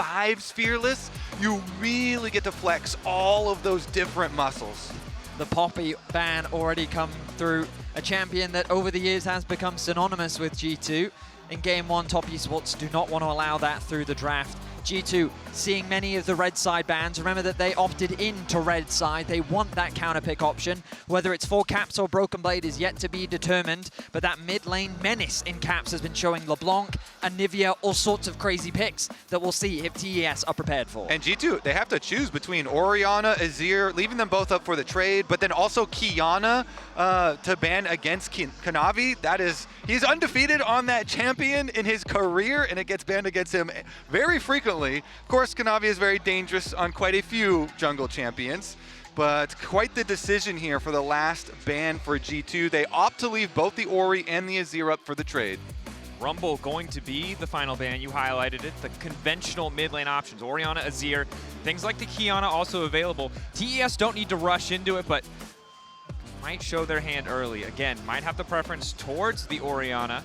5's Fearless, you really get to flex all of those different muscles. The Poppy ban already come through, a champion that over the years has become synonymous with G2. In Game 1, Top Esports do not want to allow that through the draft. G2 seeing many of the red side bans. Remember that they opted into red side. They want that counter pick option. Whether it's for Caps or Broken Blade is yet to be determined, but that mid lane menace in Caps has been showing LeBlanc, Anivia, all sorts of crazy picks that we'll see if TES are prepared for. And G2, they have to choose between Orianna, Azir, leaving them both up for the trade, but then also Kiana to ban against Kanavi. That is, he's undefeated on that champion in his career, and it gets banned against him very frequently. Of course, Kanavi is very dangerous on quite a few jungle champions, but quite the decision here for the last ban for G2. They opt to leave both the Ori and the Azir up for the trade. Rumble going to be the final ban. You highlighted it. The conventional mid lane options, Orianna, Azir, things like the Kiana also available. TES don't need to rush into it, but might show their hand early. Again, might have the preference towards the Orianna.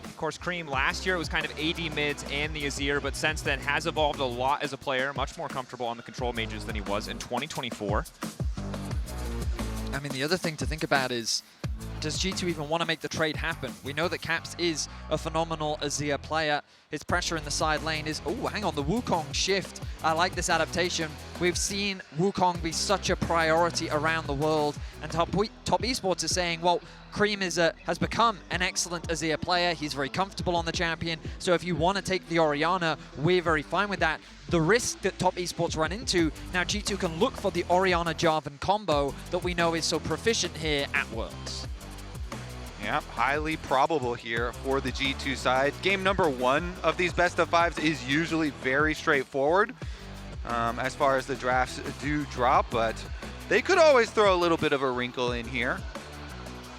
Of course, Creme last year it was kind of AD mids and the Azir, but since then has evolved a lot as a player, much more comfortable on the control mages than he was in 2024. I mean, the other thing to think about is, does G2 even want to make the trade happen? We know that Caps is a phenomenal Azir player. His pressure in the side lane is, oh, hang on, the Wukong shift. I like this adaptation. We've seen Wukong be such a priority around the world, and Top Esports is saying, well, Creme has become an excellent Azir player. He's very comfortable on the champion. So if you want to take the Orianna, we're very fine with that. The risk that Top Esports run into, now G2 can look for the Orianna-Jarvan combo that we know is so proficient here at Worlds. Yeah, highly probable here for the G2 side. Game number 1 of these best of 5s is usually very straightforward as far as the drafts do drop, but they could always throw a little bit of a wrinkle in here.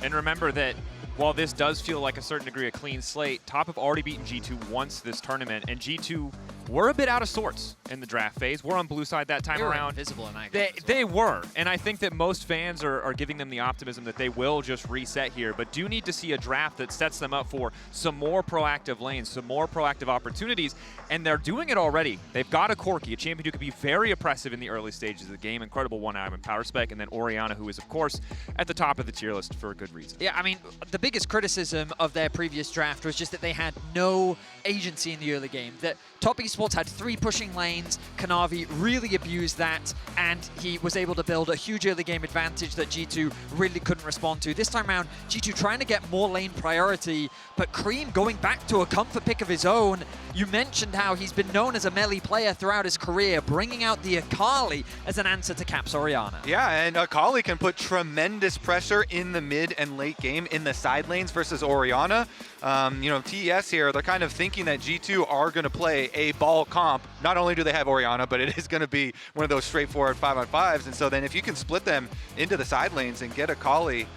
And remember that while this does feel like a certain degree of clean slate, Top have already beaten G2 once this tournament, and G2 were a bit out of sorts in the draft phase. We're on blue side that time around. Invisible in that game they were, and I think that most fans are giving them the optimism that they will just reset here, but do need to see a draft that sets them up for some more proactive lanes, some more proactive opportunities, and they're doing it already. They've got a Corki, a champion who could be very oppressive in the early stages of the game, incredible one-item and power spec, and then Orianna, who is, of course, at the top of the tier list for a good reason. Yeah, I mean, the biggest criticism of their previous draft was just that they had no agency in the early game. That Top Esports had 3 pushing lanes. Kanavi really abused that, and he was able to build a huge early game advantage that G2 really couldn't respond to. This time around, G2 trying to get more lane priority, but Creme going back to a comfort pick of his own. You mentioned how he's been known as a melee player throughout his career, bringing out the Akali as an answer to Caps Orianna. Yeah, and Akali can put tremendous pressure in the mid and late game in the side lanes versus Orianna. You know, TES here, they're kind of thinking that G2 are going to play a ball comp. Not only do they have Orianna, but it is going to be one of those straightforward 5-on-5s. And so then if you can split them into the side lanes and get Akali,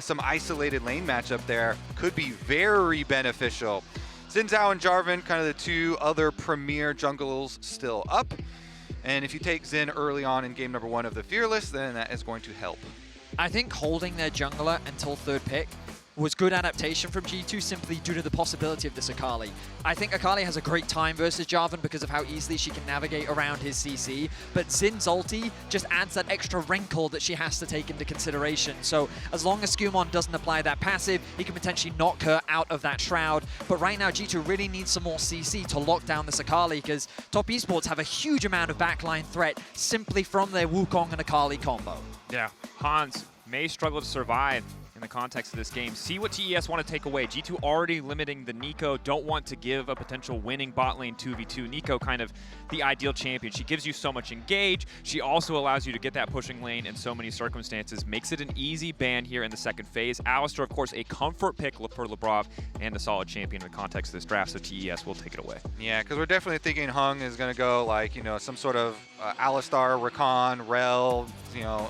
some isolated lane matchup there could be very beneficial. Zhao and Jarvan, kind of the 2 other premier jungles still up. And if you take Xin early on in game number 1 of the Fearless, then that is going to help. I think holding their jungler until 3rd pick was good adaptation from G2 simply due to the possibility of this Akali. I think Akali has a great time versus Jarvan because of how easily she can navigate around his CC, but Zin's ulti just adds that extra wrinkle that she has to take into consideration. So as long as Skewmond doesn't apply that passive, he can potentially knock her out of that shroud. But right now G2 really needs some more CC to lock down this Akali because Top Esports have a huge amount of backline threat simply from their Wukong and Akali combo. Yeah, Hans may struggle to survive in the context of this game. See what TES want to take away. G2 already limiting the Neeko, don't want to give a potential winning bot lane 2v2. Neeko kind of the ideal champion. She gives you so much engage. She also allows you to get that pushing lane in so many circumstances. Makes it an easy ban here in the second phase. Alistar, of course, a comfort pick for Labrov and a solid champion in the context of this draft, so TES will take it away. Yeah, because we're definitely thinking Hung is going to go like, you know, some sort of Alistar, Rakan, Rell, you know,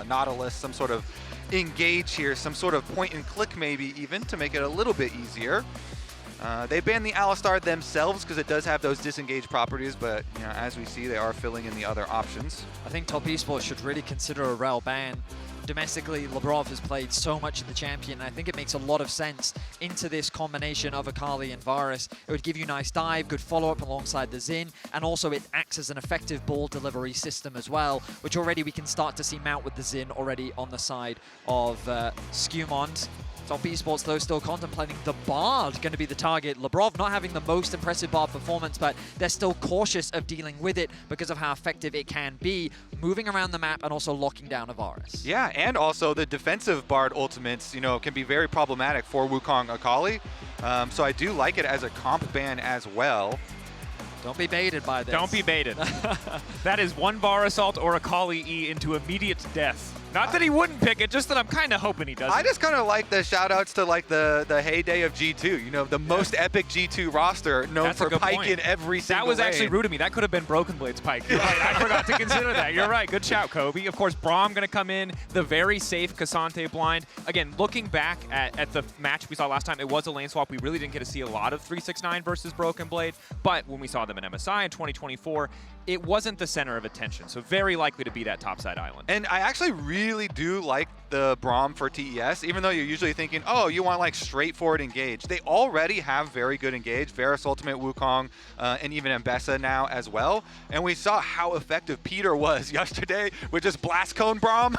Nautilus, some sort of engage here, some sort of point and click maybe even to make it a little bit easier. They banned the Alistar themselves because it does have those disengage properties, but you know, as we see, they are filling in the other options. I think Top Esports should really consider a Rell ban. domestically, Labrov has played so much of the champion, and I think it makes a lot of sense into this combination of Akali and Varus. It would give you nice dive, good follow-up alongside the Xin, and also it acts as an effective ball delivery system as well, which already we can start to see mount with the Xin already on the side of Skewmond. Top Esports, though, still contemplating the Bard going to be the target. Labrov not having the most impressive Bard performance, but they're still cautious of dealing with it because of how effective it can be, moving around the map and also locking down a Varus. Yeah, and also the defensive Bard ultimates, you know, can be very problematic for Wukong Akali. So I do like it as a comp ban as well. Don't be baited by this. Don't be baited. That is one Varus ult or Akali E into immediate death. Not that he wouldn't pick it, just that I'm kind of hoping he doesn't. I just kind of like the shout-outs to like the heyday of G2. You know, the most epic G2 roster known That's a for good Pike point. in every single That was actually lane. rude of me. That could have been Broken Blade's Pike. You're right. I forgot to consider that. You're right. Good shout, Kobe. Of course, Braum going to come in. The very safe Cassante blind. Again, looking back at the match we saw last time, it was a lane swap. We really didn't get to see a lot of 369 versus Broken Blade. But when we saw them in MSI in 2024, it wasn't the center of attention. So very likely to be that topside island. And I actually really do like the Braum for TES, even though you're usually thinking, oh, you want like straightforward engage. They already have very good engage, Varus Ultimate, Wukong, and even Ambessa now as well. And we saw how effective Peter was yesterday with just Blast Cone Braum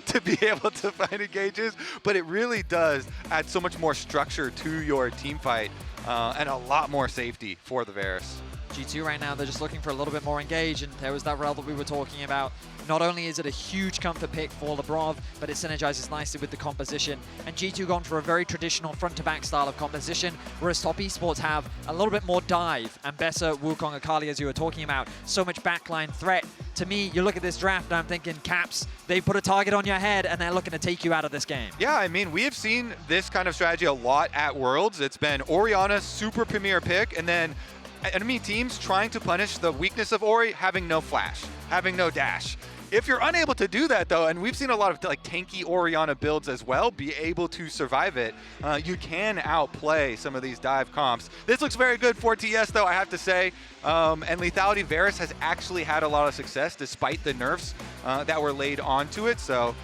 to be able to find engages. But it really does add so much more structure to your team fight and a lot more safety for the Varus. G2 right now, they're just looking for a little bit more engage, and there was that Rell that we were talking about. Not only is it a huge comfort pick for Labrov, but it synergizes nicely with the composition. And G2 gone for a very traditional front-to-back style of composition, whereas Top Esports have a little bit more dive. Ambessa, Wukong, Akali, as you were talking about, so much backline threat. To me, you look at this draft and I'm thinking, Caps, they put a target on your head and they're looking to take you out of this game. Yeah, I mean, we have seen this kind of strategy a lot at Worlds. It's been Orianna, super premier pick, and then enemy teams trying to punish the weakness of Ori, having no flash, having no dash. If you're unable to do that, though, and we've seen a lot of like tanky Orianna builds as well, be able to survive it, you can outplay some of these dive comps. This looks very good for TS, though, I have to say. And Lethality Varus has actually had a lot of success despite the nerfs that were laid onto it. So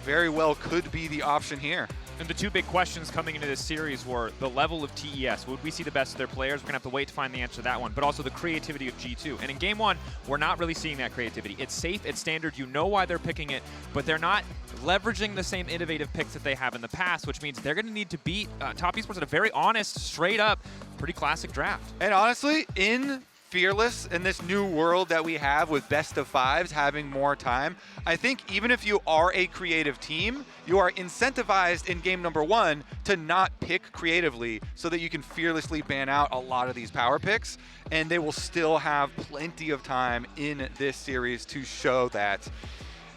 very well could be the option here. And the two big questions coming into this series were the level of TES. Would we see the best of their players? We're going to have to wait to find the answer to that one. But also the creativity of G2. And in Game 1, we're not really seeing that creativity. It's safe, it's standard, you know why they're picking it, but they're not leveraging the same innovative picks that they have in the past, which means they're going to need to beat Top Esports at a very honest, straight up, pretty classic draft. And honestly, in Fearless, in this new world that we have with best of fives, having more time, I think even if you are a creative team, you are incentivized in game number 1 to not pick creatively so that you can fearlessly ban out a lot of these power picks, and they will still have plenty of time in this series to show that.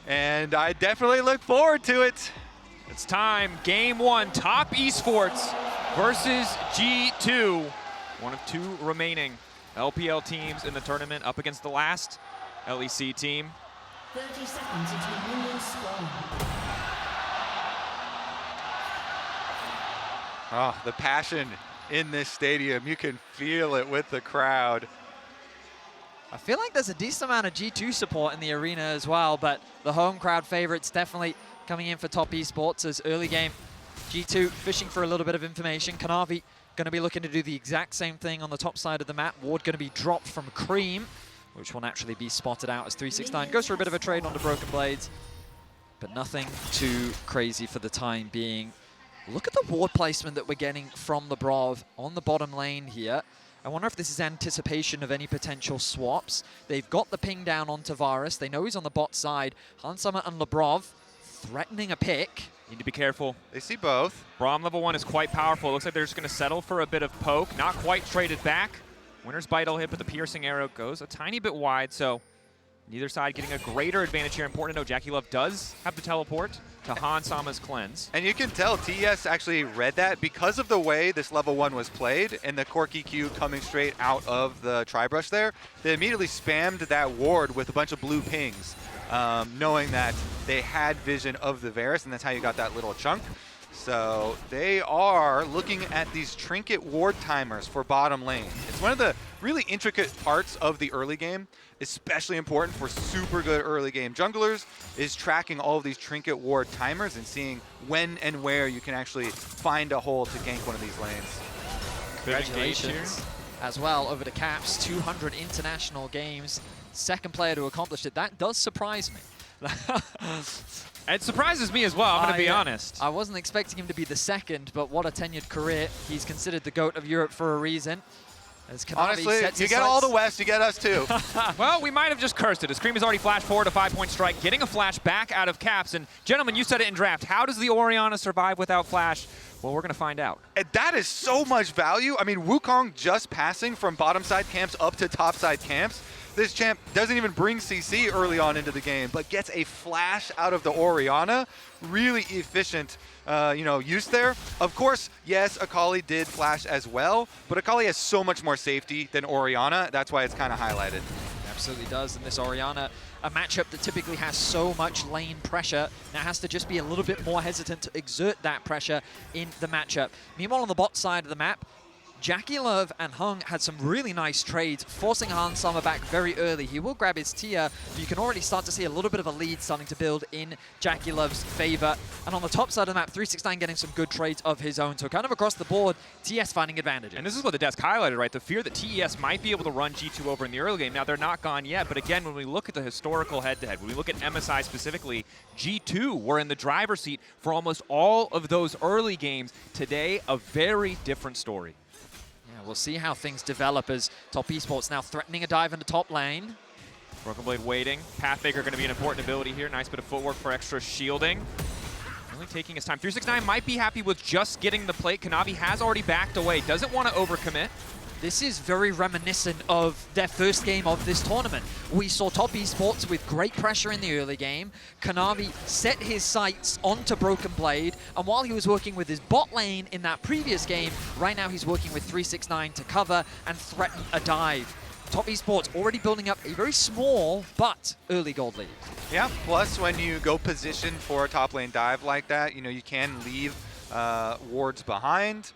And I definitely look forward to it. It's time. Game 1, Top Esports versus G2. One of 2 remaining LPL teams in the tournament up against the last LEC team. 30 seconds until minions spawn. Oh, the passion in this stadium. You can feel it with the crowd. I feel like there's a decent amount of G2 support in the arena as well, but the home crowd favorites definitely coming in for Top Esports as early game. G2 fishing for a little bit of information. Kanavi going to be looking to do the exact same thing on the top side of the map. Ward going to be dropped from Creme, which will naturally be spotted out as 369 goes for a bit of a trade onto Broken Blades, but nothing too crazy for the time being. Look at the ward placement that we're getting from Labrov on the bottom lane here. I wonder if this is anticipation of any potential swaps. They've got the ping down onto Varus. They know he's on the bot side. Hansama and Labrov threatening a pick. Need to be careful. They see both. Braum level 1 is quite powerful. Looks like they're just going to settle for a bit of poke. Not quite traded back. Winner's Bite will hit, but the piercing arrow goes a tiny bit wide, so neither side getting a greater advantage here. Important to know JackeyLove does have the teleport to Hansama's cleanse. And you can tell TES actually read that because of the way this level 1 was played and the Corki Q coming straight out of the tri-brush there. They immediately spammed that ward with a bunch of blue pings, knowing that they had vision of the Varus, and that's how you got that little chunk. So they are looking at these trinket ward timers for bottom lane. It's one of the really intricate parts of the early game, especially important for super good early game junglers, is tracking all of these trinket ward timers and seeing when and where you can actually find a hole to gank one of these lanes. Congratulations as well over to Caps, 200 international games. Second player to accomplish it. That does surprise me. It surprises me as well, I'm going to be honest. I wasn't expecting him to be the second, but what a tenured career. He's considered the GOAT of Europe for a reason. As Kanavi Honestly, sets you his get sights. all the West, you get us too. Well, we might have just cursed it. As Creme has already flashed forward a 5-point strike, getting a flash back out of Caps. And gentlemen, you said it in draft. How does the Orianna survive without flash? Well, we're going to find out. And that is so much value. I mean, Wukong just passing from bottom side camps up to top side camps. This champ doesn't even bring CC early on into the game, but gets a flash out of the Orianna. Really efficient, use there. Of course, yes, Akali did flash as well, but Akali has so much more safety than Orianna. That's why it's kind of highlighted. Absolutely does. And this Orianna, a matchup that typically has so much lane pressure, now has to just be a little bit more hesitant to exert that pressure in the matchup. Meanwhile, on the bot side of the map, JackeyLove and Hung had some really nice trades, forcing Summer back very early. He will grab his tier, but you can already start to see a little bit of a lead starting to build in JackeyLove's favor. And on the top side of the map, 369 getting some good trades of his own. So kind of across the board, TES finding advantages. And this is what the desk highlighted, right? The fear that TES might be able to run G2 over in the early game. Now, they're not gone yet, but again, when we look at the historical head-to-head, when we look at MSI specifically, G2 were in the driver's seat for almost all of those early games. Today, a very different story. We'll see how things develop as Top Esports now threatening a dive into top lane. Broken Blade waiting. Pathmaker going to be an important ability here. Nice bit of footwork for extra shielding. Really taking his time. 369 might be happy with just getting the plate. Kanavi has already backed away. Doesn't want to overcommit. This is very reminiscent of their first game of this tournament. We saw Top Esports with great pressure in the early game. Kanavi set his sights onto Broken Blade, and while he was working with his bot lane in that previous game, right now he's working with 369 to cover and threaten a dive. Top Esports already building up a very small but early gold lead. Yeah, plus when you go position for a top lane dive like that, you can leave wards behind.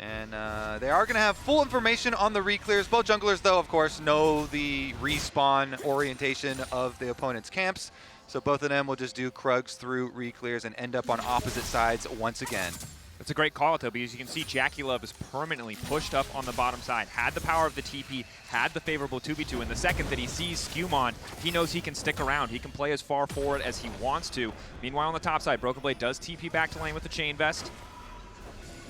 And they are going to have full information on the re-clears. Both junglers, though, of course, know the respawn orientation of the opponent's camps. So both of them will just do Krugs through re-clears and end up on opposite sides once again. That's a great call out, though, because you can see JackeyLove is permanently pushed up on the bottom side. Had the power of the TP, had the favorable 2v2, and the second that he sees Skewmond, he knows he can stick around. He can play as far forward as he wants to. Meanwhile, on the top side, Broken Blade does TP back to lane with the Chain Vest.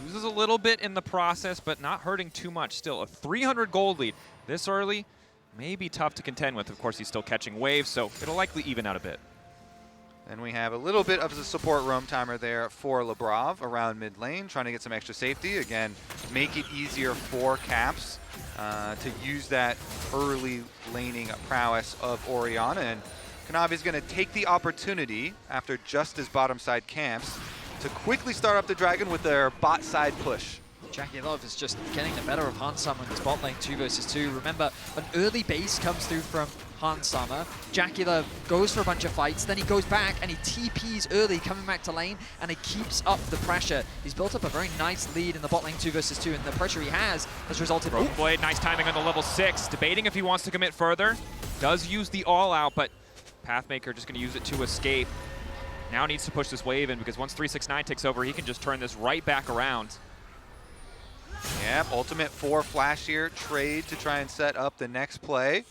Loses a little bit in the process, but not hurting too much. Still, a 300 gold lead this early may be tough to contend with. Of course, he's still catching waves, so it'll likely even out a bit. And we have a little bit of the support roam timer there for Labrov around mid lane, trying to get some extra safety. Again, make it easier for Caps to use that early laning prowess of Orianna. And Kanavi is going to take the opportunity after just his bottom side camps to quickly start up the Dragon with their bot side push. JackeyLove is just getting the better of Summer in this bot lane 2 versus 2. Remember, an early base comes through from Summer. JackeyLove goes for a bunch of fights, then he goes back and he TPs early, coming back to lane, and he keeps up the pressure. He's built up a very nice lead in the bot lane 2 versus 2, and the pressure he has resulted in... Broken Blade, nice timing on the level 6. Debating if he wants to commit further. Does use the all-out, but Pathmaker just going to use it to escape. Now needs to push this wave in, because once 369 takes over, he can just turn this right back around. Yep, ultimate 4 flash here, trade to try and set up the next play.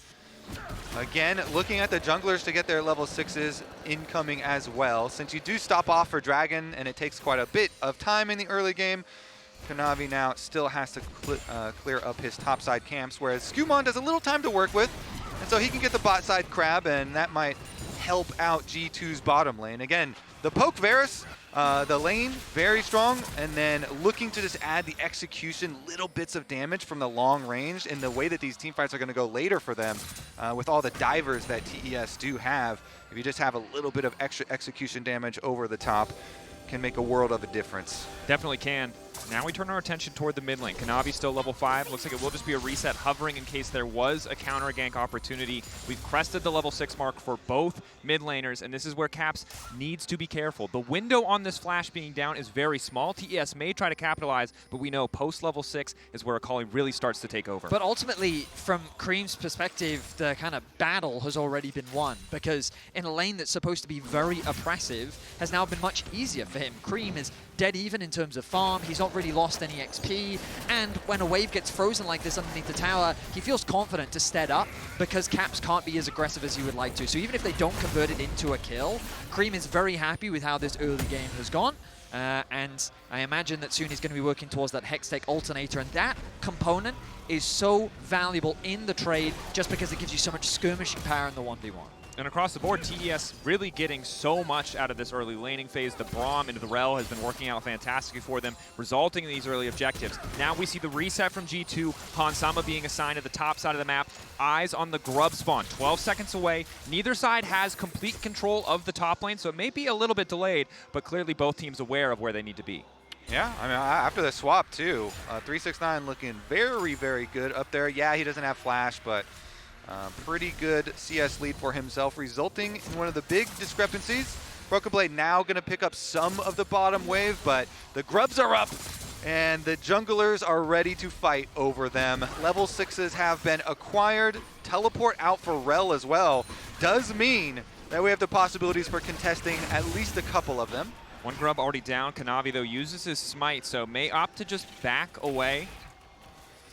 Again, looking at the junglers to get their level 6s incoming as well. Since you do stop off for Dragon, and it takes quite a bit of time in the early game, Kanavi now still has to clear up his topside camps, whereas Skewmond has a little time to work with, and so he can get the bot side crab, and that might help out G2's bottom lane. Again, the poke Varus, the lane, very strong, and then looking to just add the execution, little bits of damage from the long range in the way that these team fights are going to go later for them with all the divers that TES do have. If you just have a little bit of extra execution damage over the top, can make a world of a difference. Definitely can. Now we turn our attention toward the mid lane. Kanavi still level 5. Looks like it will just be a reset hovering in case there was a counter gank opportunity. We've crested the level 6 mark for both mid laners, and this is where Caps needs to be careful. The window on this flash being down is very small. TES may try to capitalize, but we know post level 6 is where Akali really starts to take over. But ultimately, from Creme's perspective, the kind of battle has already been won, because in a lane that's supposed to be very oppressive has now been much easier for him. Creme is dead even in terms of farm. He's not really lost any XP, and when a wave gets frozen like this underneath the tower, he feels confident to stead up because Caps can't be as aggressive as he would like to. So even if they don't convert it into a kill, Creme is very happy with how this early game has gone. And I imagine that soon he's going to be working towards that Hextech alternator, and that component is so valuable in the trade just because it gives you so much skirmishing power in the 1v1. And across the board, TES really getting so much out of this early laning phase. The Braum into the Rell has been working out fantastically for them, resulting in these early objectives. Now we see the reset from G2, Hansama being assigned at the top side of the map. Eyes on the grub spawn, 12 seconds away. Neither side has complete control of the top lane, so it may be a little bit delayed, but clearly both teams aware of where they need to be. Yeah, I mean, after the swap, too, 369 looking very, very good up there. Yeah, he doesn't have flash, but pretty good CS lead for himself, resulting in one of the big discrepancies. Broken Blade now going to pick up some of the bottom wave, but the grubs are up, and the junglers are ready to fight over them. Level 6s have been acquired. Teleport out for Rell as well does mean that we have the possibilities for contesting at least a couple of them. One grub already down. Kanavi, though, uses his smite, so may opt to just back away.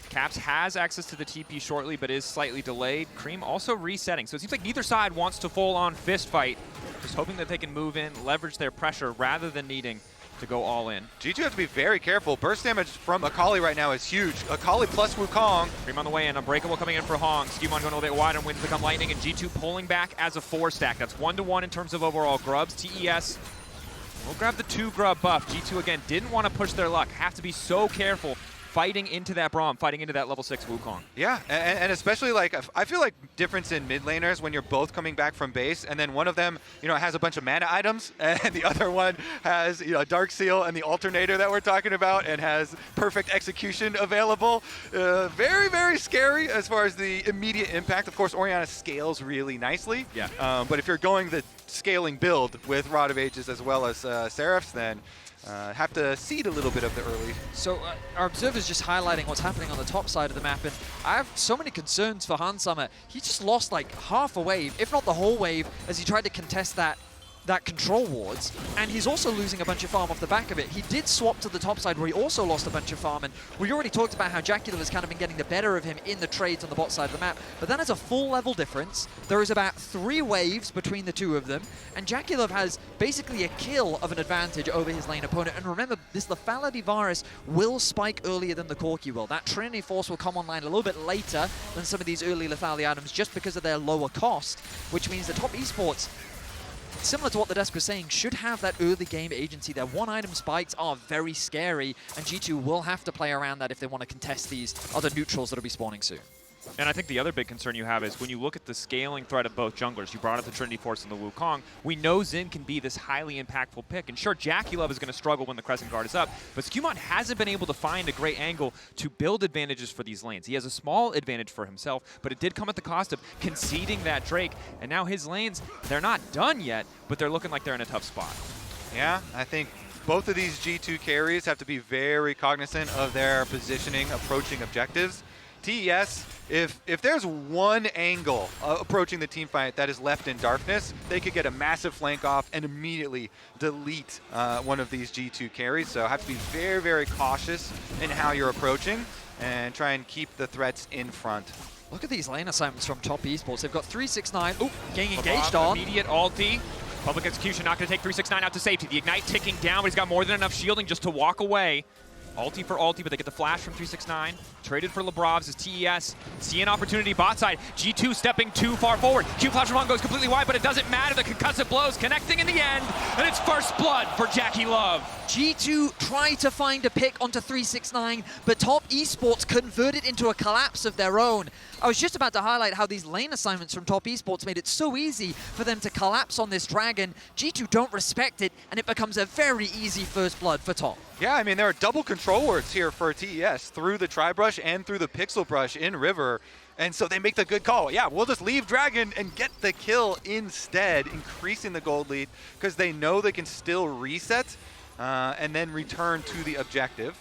Caps has access to the TP shortly, but is slightly delayed. Creme also resetting, so it seems like neither side wants to full-on fist fight. Just hoping that they can move in, leverage their pressure, rather than needing to go all in. G2 have to be very careful. Burst damage from Akali right now is huge. Akali plus Wukong. Creme on the way in, Unbreakable coming in for Hong. Skewmond going a little bit wider, and winds become lightning, and G2 pulling back as a 4-stack. That's 1-to-1 in terms of overall grubs. TES will grab the 2 grub buff. G2, again, didn't want to push their luck. Have to be so careful fighting into that Braum, fighting into that level 6 Wukong. Yeah, and especially like, I feel like difference in mid laners when you're both coming back from base, and then one of them, you know, has a bunch of mana items, and the other one has, you know, Dark Seal and the alternator that we're talking about, and has perfect execution available. Very, very scary as far as the immediate impact. Of course, Orianna scales really nicely. Yeah. But if you're going the scaling build with Rod of Ages as well as Seraphs, then have to cede a little bit of the early. So our observer's just highlighting what's happening on the top side of the map, and I have so many concerns for Hansama. He just lost like half a wave, if not the whole wave, as he tried to contest that control wards, and he's also losing a bunch of farm off the back of it. He did swap to the top side where he also lost a bunch of farm, and we already talked about how JackeyLove has kind of been getting the better of him in the trades on the bot side of the map, but that is a full level difference. There is about 3 waves between the two of them, and JackeyLove has basically a kill of an advantage over his lane opponent. And remember, this ADC Varus will spike earlier than the Corki will. That Trinity Force will come online a little bit later than some of these early lethality items just because of their lower cost, which means the top esports, similar to what the desk was saying, should have that early game agency. Their one-item spikes are very scary, and G2 will have to play around that if they want to contest these other neutrals that will be spawning soon. And I think the other big concern you have is when you look at the scaling threat of both junglers, you brought up the Trinity Force and the Wukong, we know Xin can be this highly impactful pick. And sure, JackeyLove is going to struggle when the Crescent Guard is up, but Skewmond hasn't been able to find a great angle to build advantages for these lanes. He has a small advantage for himself, but it did come at the cost of conceding that Drake. And now his lanes, they're not done yet, but they're looking like they're in a tough spot. Yeah, I think both of these G2 carries have to be very cognizant of their positioning, approaching objectives. TES, if there's one angle approaching the team fight that is left in darkness, they could get a massive flank off and immediately delete one of these G2 carries. So have to be very, very cautious in how you're approaching and try and keep the threats in front. Look at these lane assignments from top esports. They've got 369. Ooh, getting Labrov, engaged on. Immediate ulti. Public execution not going to take 369 out to safety. The Ignite ticking down, but he's got more than enough shielding just to walk away. Ulti for ulti, but they get the flash from 369. Traded for Labrov's as TES. See an opportunity bot side. G2 stepping too far forward. Q flash from Hong goes completely wide, but it doesn't matter. The concussive blows connecting in the end, and it's first blood for JackeyLove. G2 try to find a pick onto 369, but top esports convert it into a collapse of their own. I was just about to highlight how these lane assignments from Top Esports made it so easy for them to collapse on this dragon. G2 don't respect it, and it becomes a very easy first blood for Top. Yeah, I mean, there are double control wards here for TES through the Tri-Brush and through the Pixel Brush in River. And so they make the good call. Yeah, we'll just leave Dragon and get the kill instead, increasing the gold lead because they know they can still reset and then return to the objective.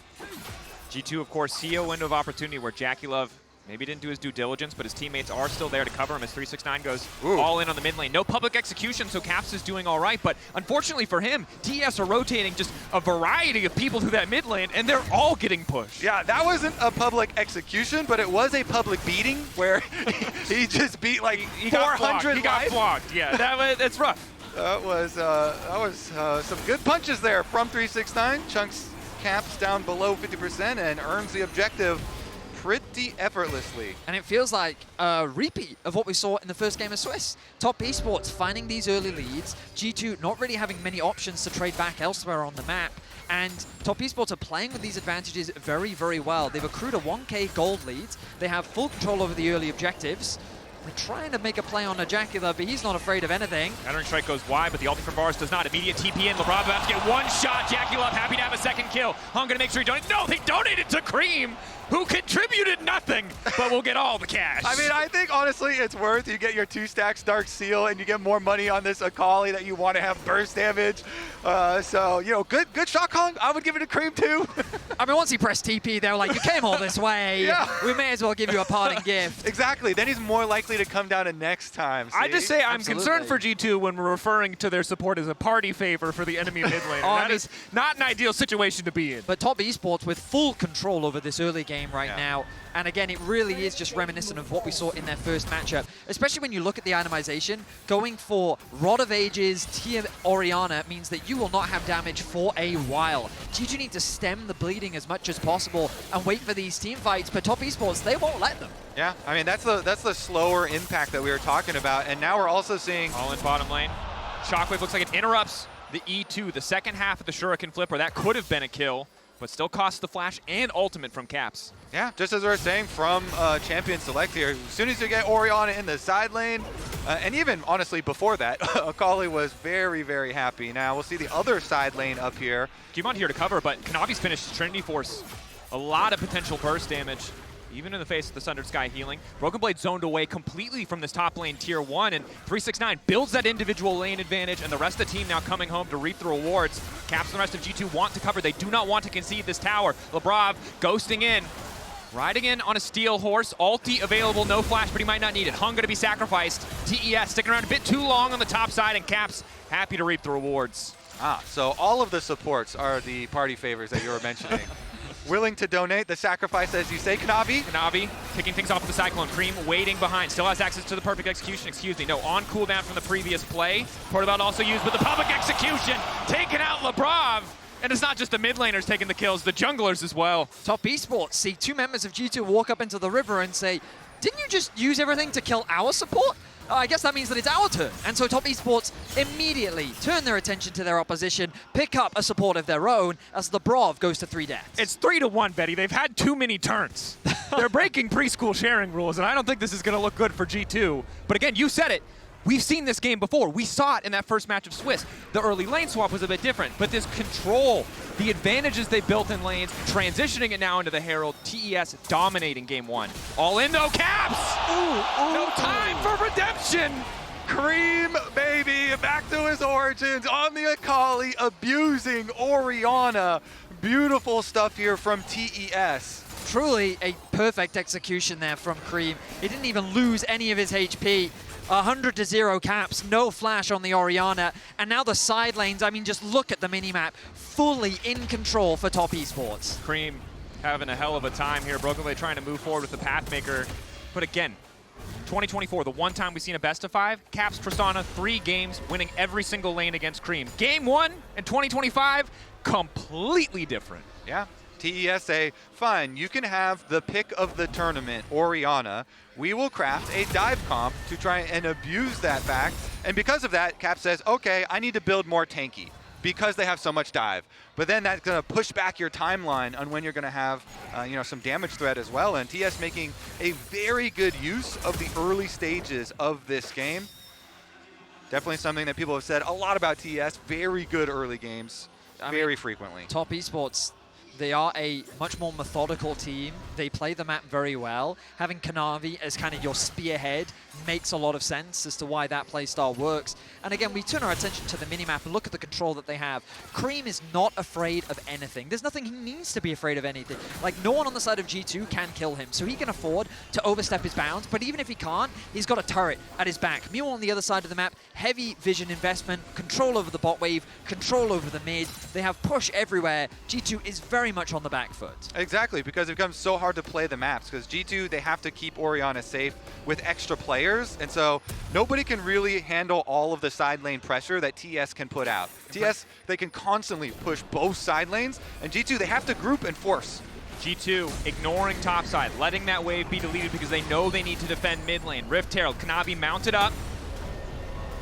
G2, of course, see a window of opportunity where JackeyLove maybe didn't do his due diligence, but his teammates are still there to cover him as 369 goes all in on the mid lane. No public execution, so Caps is doing all right, but unfortunately for him, TES are rotating just a variety of people through that mid lane, and they're all getting pushed. Yeah, that wasn't a public execution, but it was a public beating where he just beat like 400 He got flogged, yeah, that's rough. That was some good punches there from 369. Chunks Caps down below 50% and earns the objective pretty effortlessly. And it feels like a repeat of what we saw in the first game of Swiss. Top Esports finding these early leads, G2 not really having many options to trade back elsewhere on the map, and Top Esports are playing with these advantages very, very well. They've accrued a 1k gold lead, they have full control over the early objectives. They're trying to make a play on a JackeyLove, but he's not afraid of anything. Entering strike goes wide, but the ulti from Varus does not. Immediate TP in. Labrov about to get one shot. JackeyLove happy to have a second kill. Hung gonna make sure he donates. No, they donated to Creme, who contributed nothing, but will get all the cash. I mean, I think honestly it's worth. You get your 2 stacks Dark Seal, and you get more money on this Akali that you want to have burst damage. So, you know, good shot calling. I would give it a Creme too. I mean, once he pressed TP, they were like, you came all this way. Yeah. We may as well give you a parting gift. Exactly. Then he's more likely to come down to next time. See? I just say I'm Absolutely. concerned for G2 when we're referring to their support as a party favor for the enemy mid lane. That is not an ideal situation to be in. But Top Esports with full control over this early game right now. And again, it really is just reminiscent of what we saw in their first matchup, especially when you look at the itemization. Going for Rod of Ages, Tier Orianna means that you will not have damage for a while. G2 need to stem the bleeding as much as possible and wait for these team fights, but Top Esports, they won't let them. Yeah, I mean, that's the slower impact that we were talking about. And now we're also seeing... All in bottom lane. Shockwave looks like it interrupts the E2, the second half of the Shuriken Flipper. That could have been a kill, but still costs the flash and ultimate from Caps. Yeah, just as we were saying from Champion Select here, as soon as you get Orianna in the side lane, and even honestly before that, Akali was very, very happy. Now we'll see the other side lane up here. Skewmond here to cover, but Kanavi's finished Trinity Force. A lot of potential burst damage, even in the face of the Sundered Sky healing. Broken Blade zoned away completely from this top lane tier 1, and 369 builds that individual lane advantage, and the rest of the team now coming home to reap the rewards. Caps and the rest of G2 want to cover. They do not want to concede this tower. Labrov ghosting in. Riding in on a steel horse, ulti available, no flash, but he might not need it. Hung gonna be sacrificed. TES sticking around a bit too long on the top side, and Caps happy to reap the rewards. So all of the supports are the party favors that you were mentioning. Willing to donate the sacrifice, as you say, Kanavi. Kanavi kicking things off with the Cyclone. Creme waiting behind. Still has access to the perfect execution. Excuse me. No, on cooldown from the previous play. Portabelt also used with the public execution. Taking out Labrov. And it's not just the mid laners taking the kills, the junglers as well. Top Esports see 2 members of G2 walk up into the river and say, didn't you just use everything to kill our support? I guess that means that it's our turn. And so Top Esports immediately turn their attention to their opposition, pick up a support of their own as Labrov goes to 3 deaths. It's 3-1, Betty. They've had too many turns. They're breaking preschool sharing rules, and I don't think this is going to look good for G2. But again, you said it. We've seen this game before. We saw it in that first match of Swiss. The early lane swap was a bit different, but this control, the advantages they built in lanes, transitioning it now into the Herald, TES dominating game 1. All in though, Caps! No time for redemption! Creme, baby, back to his origins on the Akali, abusing Orianna. Beautiful stuff here from TES. Truly a perfect execution there from Creme. He didn't even lose any of his HP. 100-0 Caps, no flash on the Orianna, and now the side lanes, I mean, just look at the minimap, fully in control for Top Esports. Creme having a hell of a time here. Broken Blade trying to move forward with the Pathmaker, but again, 2024, the one time we've seen a best of 5, Caps Tristana, 3 games, winning every single lane against Creme. Game 1 in 2025, completely different. Yeah. TES say, fine, you can have the pick of the tournament, Orianna. We will craft a dive comp to try and abuse that fact. And because of that, Cap says, okay, I need to build more tanky. because they have so much dive. But then that's going to push back your timeline on when you're going to have some damage threat as well. And TS making a very good use of the early stages of this game. Definitely something that people have said a lot about TES. Very good early games, very frequently. Top Esports, they are a much more methodical team. They play the map very well. Having Kanavi as kind of your spearhead makes a lot of sense as to why that playstyle works. And again, we turn our attention to the minimap and look at the control that they have. Creme is not afraid of anything. There's nothing he needs to be afraid of anything. Like, no one on the side of G2 can kill him, so he can afford to overstep his bounds, but even if he can't, he's got a turret at his back. Meanwhile, on the other side of the map, heavy vision investment, control over the bot wave, control over the mid. They have push everywhere. G2 is very much on the back foot. Exactly, because it becomes so hard to play the maps, because G2, they have to keep Orianna safe with extra players, and so nobody can really handle all of the side lane pressure that TS can put out. TS, they can constantly push both side lanes, and G2, they have to group and force. G2 ignoring topside, letting that wave be deleted because they know they need to defend mid lane. Rift Herald, Kanavi mounted up.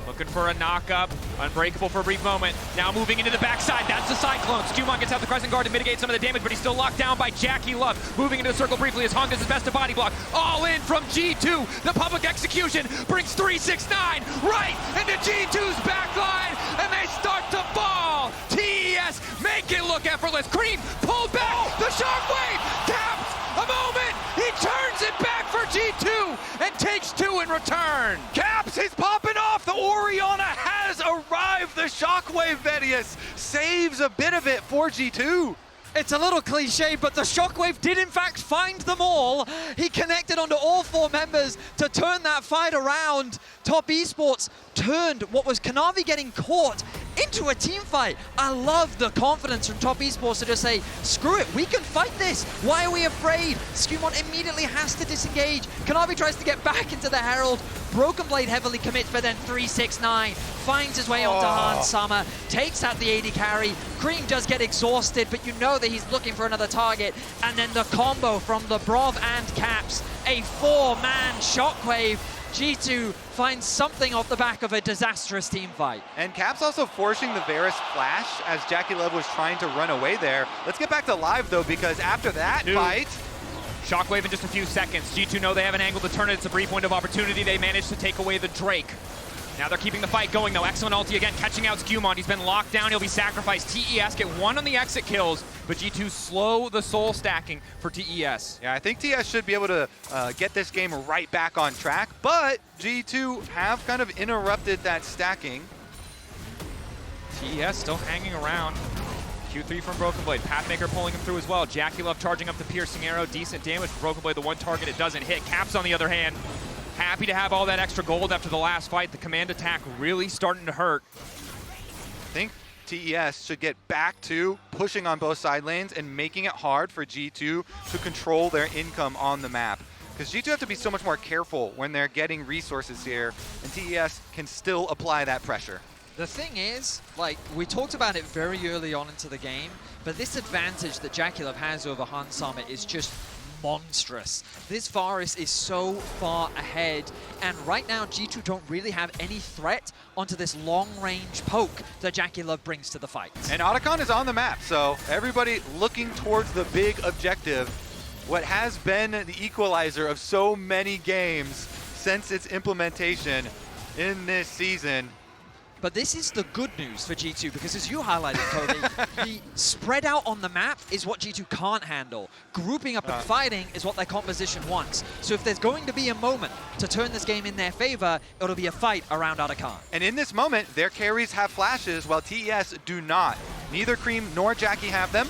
Looking for a knock-up, unbreakable for a brief moment. Now moving into the backside, that's the Cyclone. Skewmond gets out the Crescent Guard to mitigate some of the damage, but he's still locked down by JackeyLove. Moving into the circle briefly as Hung does his best to body block. All in from G2. The public execution brings 369 right into G2's backline, and they start to fall. TES make it look effortless. Creme pulled back, the shockwave taps a moment. He turns it back for G2 and takes 2 in return. Caps, he's popping off. The Orianna has arrived. The shockwave Vedius saves a bit of it for G2. It's a little cliche, but the shockwave did in fact find them all. He connected onto all 4 members to turn that fight around. Top Esports turned what was Kanavi getting caught into a team fight. I love the confidence from Top Esports to just say, screw it, we can fight this. Why are we afraid? Skewmond immediately has to disengage. Kanavi tries to get back into the Herald. Broken Blade heavily commits, but then 369 finds his way onto Hans Summer, takes out the AD carry. Creme does get exhausted, but you know that he's looking for another target. And then the combo from the Braum and Caps, a 4-man shockwave. G2 finds something off the back of a disastrous team fight. And Caps also forcing the Varus flash as JackeyLove was trying to run away there. Let's get back to live though, because after that fight, Shockwave in just a few seconds. G2 know they have an angle to turn it. It's a brief window of opportunity. They managed to take away the Drake. Now they're keeping the fight going though. Excellent ulti again, catching out Skewmond. He's been locked down, he'll be sacrificed. TES get 1 on the exit kills, but G2 slow the soul stacking for TES. Yeah, I think TS should be able to get this game right back on track, but G2 have kind of interrupted that stacking. TES still hanging around. Q3 from Broken Blade. Pathmaker pulling him through as well. JackeyLove charging up the piercing arrow. Decent damage from Broken Blade. The one target it doesn't hit. Caps on the other hand, happy to have all that extra gold after the last fight. The command attack really starting to hurt. I think TES should get back to pushing on both side lanes and making it hard for G2 to control their income on the map. Because G2 have to be so much more careful when they're getting resources here, and TES can still apply that pressure. The thing is, like, we talked about it very early on into the game, but this advantage that JackeyLove has over Hans Summer is just monstrous. This Varus is so far ahead, and right now G2 don't really have any threat onto this long-range poke that JackeyLove brings to the fight. And Otacon is on the map, so everybody looking towards the big objective, what has been the equalizer of so many games since its implementation in this season. But this is the good news for G2, because as you highlighted, Cody, the spread out on the map is what G2 can't handle. Grouping up and fighting is what their composition wants. So if there's going to be a moment to turn this game in their favor, it'll be a fight around Otacon. And in this moment, their carries have flashes, while TES do not. Neither Creme nor Jackie have them.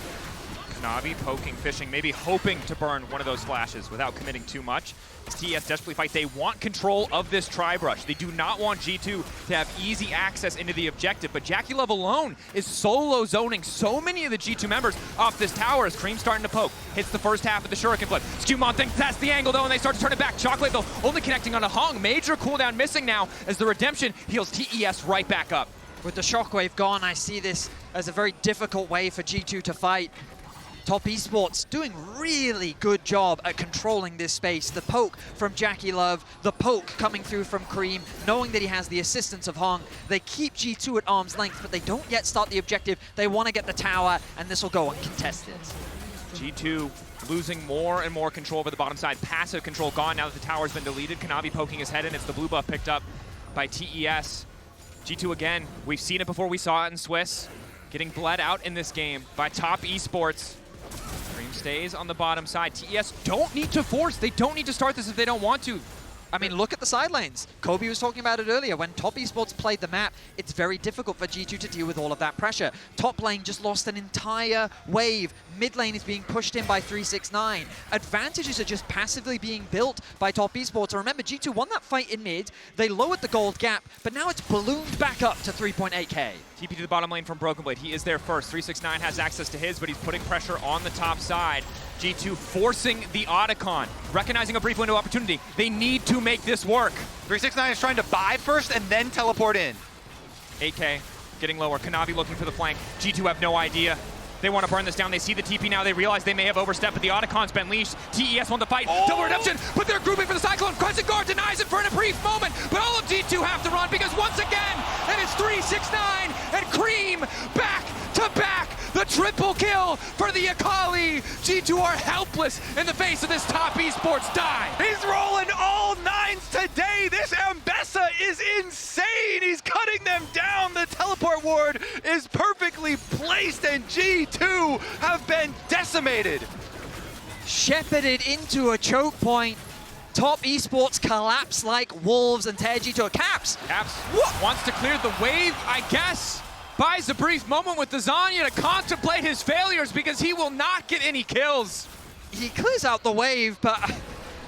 Kanavi poking, fishing, maybe hoping to burn one of those flashes without committing too much. As TES desperately fight, they want control of this tri-brush. They do not want G2 to have easy access into the objective, but JackeyLove alone is solo zoning so many of the G2 members off this tower as Creme's starting to poke. Hits the first half of the Shuriken flip. Skewmond thinks that's the angle though, and they start to turn it back. Shockwave though, only connecting on a Hung. Major cooldown missing now as the Redemption heals TES right back up. With the Shockwave gone, I see this as a very difficult way for G2 to fight. Top Esports doing really good job at controlling this space. The poke from JackeyLove, the poke coming through from Creme, knowing that he has the assistance of Hong. They keep G2 at arm's length, but they don't yet start the objective. They want to get the tower, and this will go uncontested. G2 losing more and more control over the bottom side. Passive control gone now that the tower's been deleted. Kanavi poking his head in. It's the blue buff picked up by TES. G2 again, we've seen it before. We saw it in Swiss. Getting bled out in this game by Top Esports. Creme stays on the bottom side. TES don't need to force. They don't need to start this if they don't want to. I mean, look at the side lanes. Kobe was talking about it earlier. When Top Esports played the map, it's very difficult for G2 to deal with all of that pressure. Top lane just lost an entire wave. Mid lane is being pushed in by 369. Advantages are just passively being built by Top Esports. And remember, G2 won that fight in mid. They lowered the gold gap, but now it's ballooned back up to 3.8k. TP to the bottom lane from Broken Blade. He is there first. 369 has access to his, but he's putting pressure on the top side. G2 forcing the Otacon, recognizing a brief window of opportunity. They need to make this work. 369 is trying to buy first and then teleport in. 8K getting lower. Kanavi looking for the flank. G2 have no idea. They want to burn this down. They see the TP now. They realize they may have overstepped, but the Otacon's been leashed. TES won the fight. Double redemption, but they're grouping for the Cyclone. Crescent Guard denies it for a brief moment, but all of G2 have to run because once again, and it's 369 and Creme back to back. The triple kill for the Akali. G2 are helpless in the face of this Top Esports dive. He's rolling all nines today. This Ambessa is insane. He's cutting them down. The teleport ward is perfectly placed, and G2 have been decimated. Shepherded into a choke point. Top Esports collapse like wolves and tear G2 caps. Caps wants to clear the wave, I guess. Buys a brief moment with the Zanya to contemplate his failures because he will not get any kills. He clears out the wave, but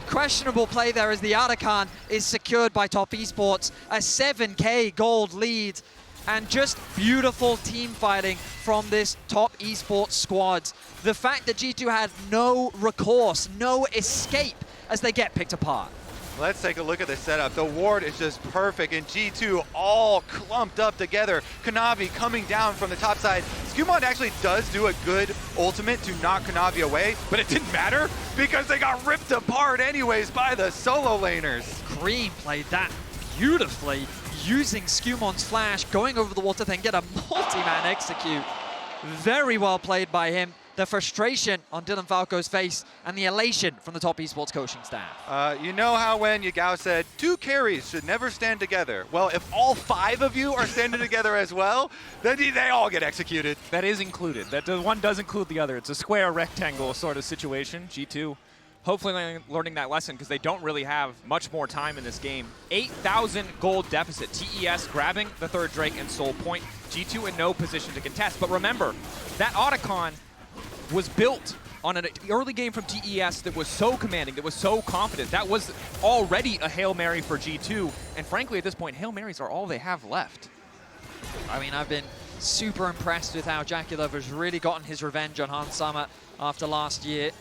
questionable play there as the Otacon is secured by Top Esports. A 7k gold lead, and just beautiful team fighting from this Top Esports squad. The fact that G2 had no recourse, no escape as they get picked apart. Let's take a look at the setup. The ward is just perfect, and G2 all clumped up together. Kanavi coming down from the top side. Skewmond actually does do a good ultimate to knock Kanavi away, but it didn't matter because they got ripped apart anyways by the solo laners. Creme played that beautifully, using Skewmond's flash, going over the wall to then get a multi-man execute. Very well played by him. The frustration on Dylan Falco's face and the elation from the Top Esports coaching staff. You know how when Yagao said, 2 carries should never stand together? Well, if all 5 of you are standing together as well, then they all get executed. That is included. That one does include the other. It's a square rectangle sort of situation. G2 hopefully learning that lesson because they don't really have much more time in this game. 8,000 gold deficit. TES grabbing the third Drake and Soul Point. G2 in no position to contest. But remember, that Otacon was built on an early game from TES that was so commanding, that was so confident. That was already a Hail Mary for G2. And frankly, at this point, Hail Marys are all they have left. I mean, I've been super impressed with how JackeyLove has really gotten his revenge on Hans Summer after last year.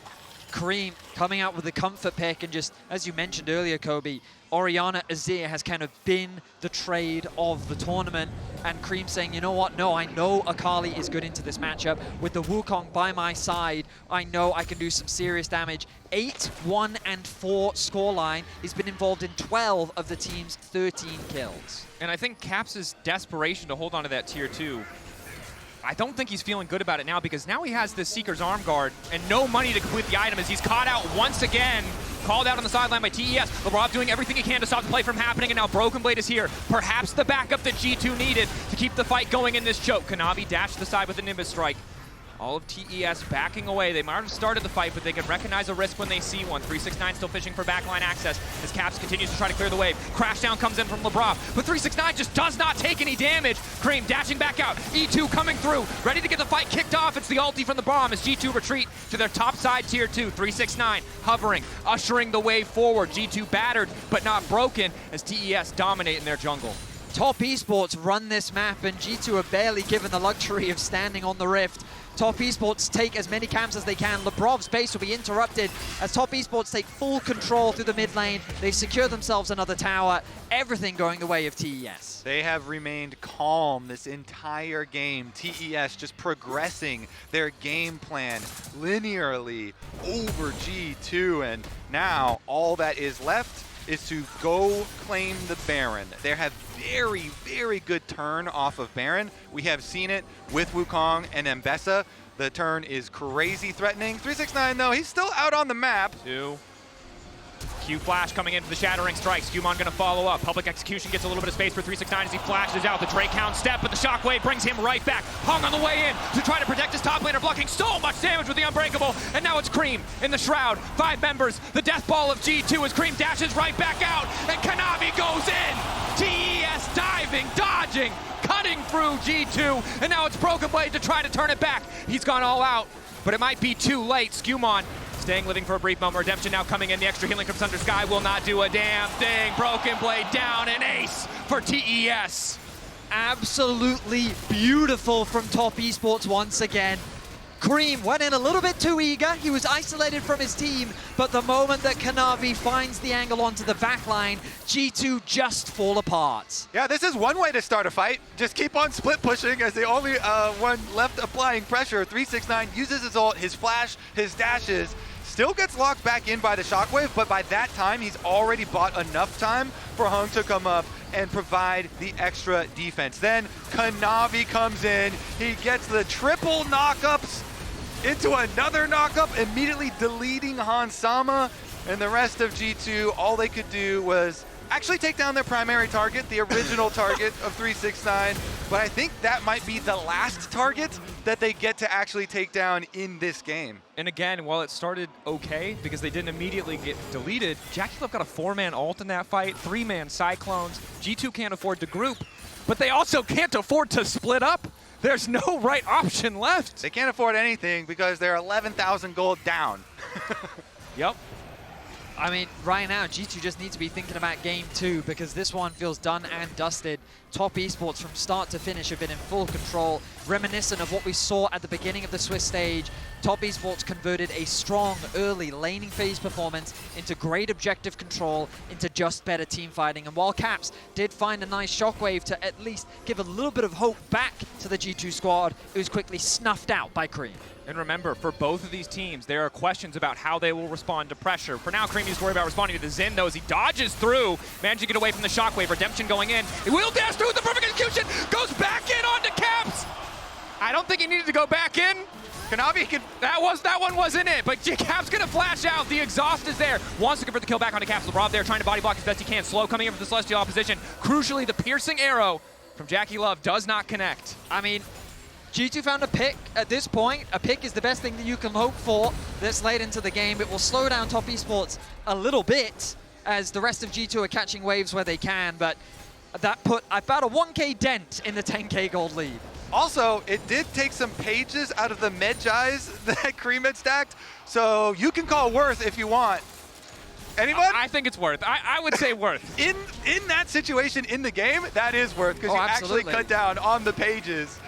Creme coming out with the comfort pick, and just, as you mentioned earlier, Kobe, Orianna Azir has kind of been the trade of the tournament, and Creme saying, you know what, no, I know Akali is good into this matchup. With the Wukong by my side, I know I can do some serious damage. 8, 1, and 4 scoreline. He's been involved in 12 of the team's 13 kills. And I think Caps' desperation to hold on to that tier 2, I don't think he's feeling good about it now because now he has this Seeker's Arm Guard and no money to complete the item as he's caught out once again. Called out on the sideline by TES. Labrov doing everything he can to stop the play from happening, and now Broken Blade is here. Perhaps the backup that G2 needed to keep the fight going in this choke. Kanavi dashed to the side with the Nimbus Strike. All of TES backing away. They might have started the fight, but they can recognize a risk when they see one. 369 still fishing for backline access as Caps continues to try to clear the wave. Crashdown comes in from Labrov, but 369 just does not take any damage. Creme dashing back out. E2 coming through, ready to get the fight kicked off. It's the ulti from the Braum as G2 retreat to their top side tier 2. 369 hovering, ushering the wave forward. G2 battered, but not broken as TES dominate in their jungle. Top Esports run this map, and G2 are barely given the luxury of standing on the rift. Top Esports take as many camps as they can. Labrov's base will be interrupted as Top Esports take full control through the mid lane. They secure themselves another tower. Everything going the way of TES. They have remained calm this entire game. TES just progressing their game plan linearly over G2, and now all that is left is to go claim the Baron. They have very, very good turn off of Baron. We have seen it with Wukong and Ambessa. The turn is crazy threatening. 369 though, he's still out on the map. Q flash coming into the shattering strike. Skewmond gonna follow up. Public execution gets a little bit of space for 369 as he flashes out. The Drake count step, but the shockwave brings him right back. Hung on the way in to try to protect his top laner, blocking so much damage with the Unbreakable. And now it's Creme in the shroud. 5 members. The death ball of G2 as Creme dashes right back out. And Kanavi goes in. TES diving, dodging, cutting through G2. And now it's Broken Blade to try to turn it back. He's gone all out, but it might be too late. Skewmond staying living for a brief moment. Redemption now coming in. The extra healing from Thunder Sky will not do a damn thing. Broken Blade down, an ace for TES. Absolutely beautiful from Top Esports once again. Creme went in a little bit too eager. He was isolated from his team, but the moment that Kanavi finds the angle onto the backline, G2 just fall apart. Yeah, this is one way to start a fight. Just keep on split pushing as the only one left applying pressure. 369 uses his ult, his flash, his dashes. Still gets locked back in by the shockwave, but by that time, he's already bought enough time for Hung to come up and provide the extra defense. Then Kanavi comes in, he gets the triple knockups into another knockup, immediately deleting Hans Sama, and the rest of G2, all they could do was actually take down their primary target, the original target of 369, but I think that might be the last target that they get to actually take down in this game. And again, while it started okay, because they didn't immediately get deleted, JackeyLove got a 4-man ult in that fight, 3-man Cyclones. G2 can't afford to group, but they also can't afford to split up. There's no right option left. They can't afford anything because they're 11,000 gold down. Yep. I mean, right now, G2 just need to be thinking about game 2 because this one feels done and dusted. Top Esports from start to finish have been in full control, reminiscent of what we saw at the beginning of the Swiss stage. Top Esports converted a strong early laning phase performance into great objective control, into just better team fighting. And while Caps did find a nice shockwave to at least give a little bit of hope back to the G2 squad, it was quickly snuffed out by Creme. And remember, for both of these teams, there are questions about how they will respond to pressure. For now, Creme needs to worry about responding to the Zen, though, as he dodges through, managing to get away from the shockwave. Redemption going in. He will dash through with the perfect execution, goes back in onto Caps. I don't think he needed to go back in. Kanavi can... That one wasn't it, but Caps gonna flash out. The exhaust is there. Wants to convert the kill back onto Caps. Labrov there trying to body block as best he can. Slow coming in from the Celestial opposition. Crucially, the piercing arrow from JackeyLove does not connect. I mean, G2 found a pick at this point. A pick is the best thing that you can hope for this late into the game. It will slow down Top Esports a little bit as the rest of G2 are catching waves where they can, but that put about a 1k dent in the 10k gold lead. Also, it did take some pages out of the Medjais that Creme had stacked, so you can call Worth if you want. Anyone? I think it's Worth. I would say Worth. In that situation in the game, that is Worth, because you absolutely. actually cut down on the pages.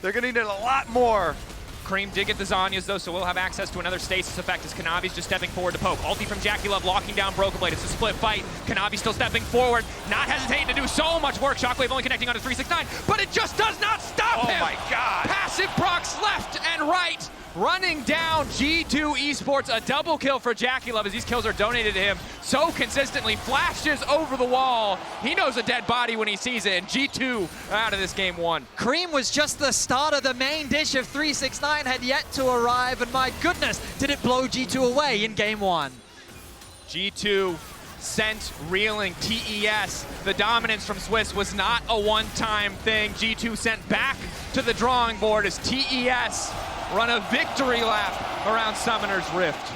They're going to need a lot more. Creme did get the Zanyas, though, so we'll have access to another stasis effect as Kanavi's just stepping forward to poke. Ulti from JackeyLove locking down Broken Blade. It's a split fight. Kanavi still stepping forward, not hesitating to do so much work. Shockwave only connecting onto 369, but it just does not stop him. Oh my God. Passive procs left and right. Running down G2 Esports, a double kill for JackeyLove as these kills are donated to him so consistently. Flashes over the wall. He knows a dead body when he sees it, and G2 out of this game 1. Creme was just the starter. The main dish of 369 had yet to arrive, and my goodness, did it blow G2 away in game 1. G2 sent reeling TES. The dominance from Swiss was not a one-time thing. G2 sent back to the drawing board as TES run a victory lap around Summoner's Rift.